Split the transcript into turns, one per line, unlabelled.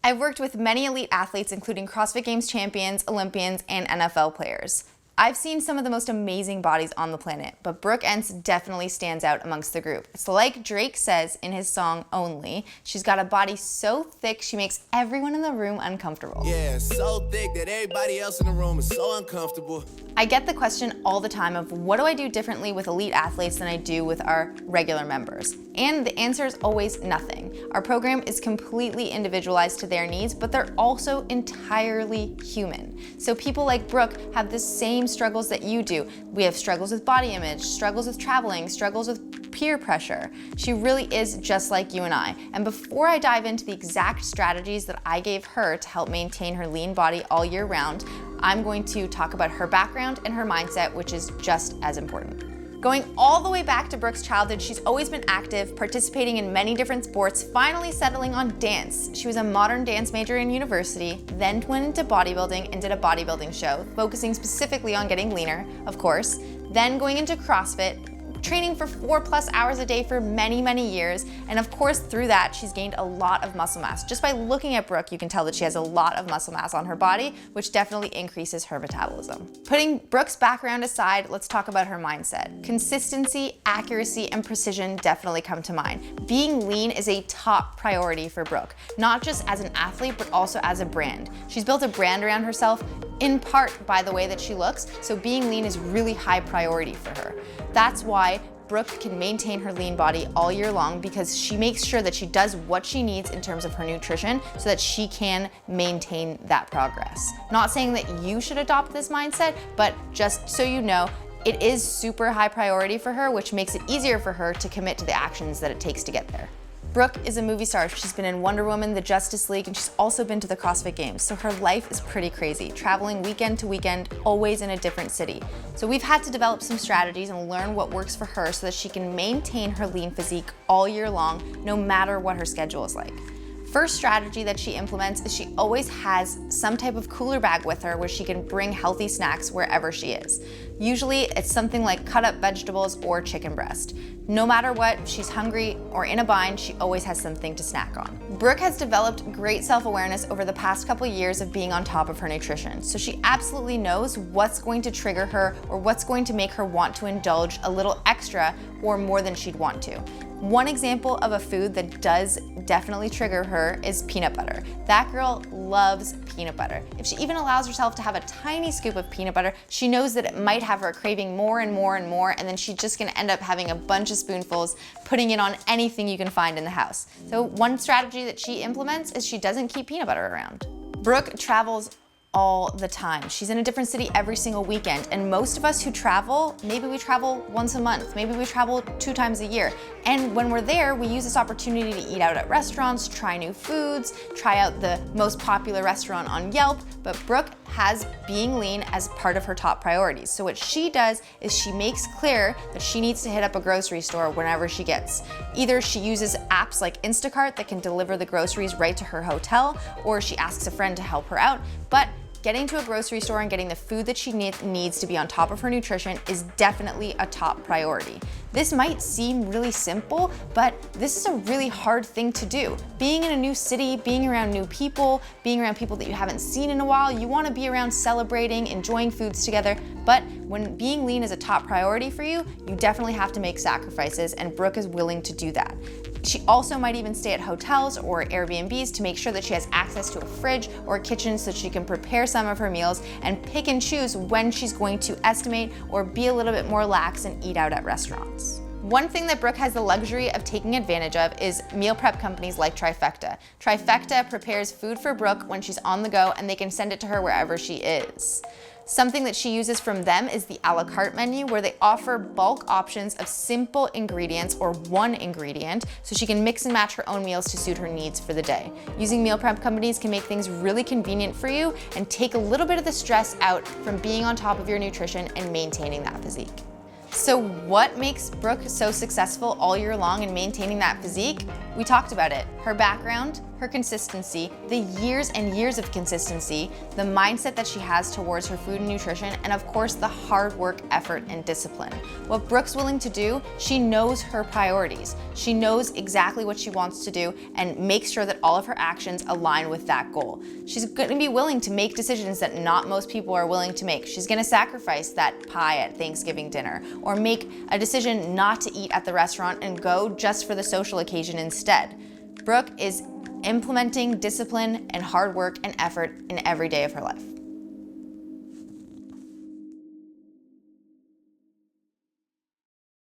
I've worked with many elite athletes, including CrossFit Games champions, Olympians, and NFL players. I've seen some of the most amazing bodies on the planet, but Brooke Ence definitely stands out amongst the group. It's like Drake says in his song Only, she's got a body so thick she makes everyone in the room uncomfortable.
Yeah, so thick that everybody else in the room is so uncomfortable.
I get the question all the time of what do I do differently with elite athletes than I do with our regular members? And the answer is always nothing. Our program is completely individualized to their needs, but they're also entirely human. So people like Brooke have the same struggles that you do. We have struggles with body image, struggles with traveling, struggles with peer pressure. She really is just like you and I. And before I dive into the exact strategies that I gave her to help maintain her lean body all year round, I'm going to talk about her background and her mindset, which is just as important. Going all the way back to Brooke's childhood, she's always been active, participating in many different sports, finally settling on dance. She was a modern dance major in university, then went into bodybuilding and did a bodybuilding show, focusing specifically on getting leaner, of course, then going into CrossFit, training for 4+ hours a day for many, many years. And of course, through that, she's gained a lot of muscle mass. Just by looking at Brooke, you can tell that she has a lot of muscle mass on her body, which definitely increases her metabolism. Putting Brooke's background aside, let's talk about her mindset. Consistency, accuracy, and precision definitely come to mind. Being lean is a top priority for Brooke, not just as an athlete, but also as a brand. She's built a brand around herself, in part by the way that she looks, so being lean is really high priority for her. That's why Brooke can maintain her lean body all year long, because she makes sure that she does what she needs in terms of her nutrition so that she can maintain that progress. Not saying that you should adopt this mindset, but just so you know, it is super high priority for her, which makes it easier for her to commit to the actions that it takes to get there. Brooke is a movie star. She's been in Wonder Woman, the Justice League, and she's also been to the CrossFit Games. So her life is pretty crazy, traveling weekend to weekend, always in a different city. So we've had to develop some strategies and learn what works for her so that she can maintain her lean physique all year long, no matter what her schedule is like. First strategy that she implements is she always has some type of cooler bag with her where she can bring healthy snacks wherever she is. Usually it's something like cut up vegetables or chicken breast. No matter what, if she's hungry or in a bind, she always has something to snack on. Brooke has developed great self-awareness over the past couple years of being on top of her nutrition. So she absolutely knows what's going to trigger her or what's going to make her want to indulge a little extra or more than she'd want to. One example of a food that does definitely trigger her is peanut butter. That girl loves peanut butter. If she even allows herself to have a tiny scoop of peanut butter, she knows that it might have her craving more and more and more, and then she's just gonna end up having a bunch of spoonfuls, putting it on anything you can find in the house. So one strategy that she implements is she doesn't keep peanut butter around. Brooke travels all the time. She's in a different city every single weekend, and most of us who travel, maybe we travel once a month, maybe we travel 2 times a year. And when we're there, we use this opportunity to eat out at restaurants, try new foods, try out the most popular restaurant on Yelp, but Brooke has being lean as part of her top priorities. So what she does is she makes clear that she needs to hit up a grocery store whenever she gets. Either she uses apps like Instacart that can deliver the groceries right to her hotel, or she asks a friend to help her out, but getting to a grocery store and getting the food that she needs to be on top of her nutrition is definitely a top priority. This might seem really simple, but this is a really hard thing to do. Being in a new city, being around new people, being around people that you haven't seen in a while, you want to be around celebrating, enjoying foods together, but when being lean is a top priority for you, you definitely have to make sacrifices, and Brooke is willing to do that. She also might even stay at hotels or Airbnbs to make sure that she has access to a fridge or a kitchen so she can prepare some of her meals and pick and choose when she's going to estimate or be a little bit more lax and eat out at restaurants. One thing that Brooke has the luxury of taking advantage of is meal prep companies like Trifecta. Trifecta prepares food for Brooke when she's on the go, and they can send it to her wherever she is. Something that she uses from them is the a la carte menu, where they offer bulk options of simple ingredients or one ingredient, so she can mix and match her own meals to suit her needs for the day. Using meal prep companies can make things really convenient for you and take a little bit of the stress out from being on top of your nutrition and maintaining that physique. So what makes Brooke so successful all year long in maintaining that physique? We talked about it. Her background, her consistency, the years and years of consistency, the mindset that she has towards her food and nutrition, and of course the hard work, effort, and discipline. What Brooke's willing to do, she knows her priorities. She knows exactly what she wants to do and makes sure that all of her actions align with that goal. She's gonna be willing to make decisions that not most people are willing to make. She's gonna sacrifice that pie at Thanksgiving dinner, or make a decision not to eat at the restaurant and go just for the social occasion instead. Brooke is implementing discipline and hard work and effort in every day of her life.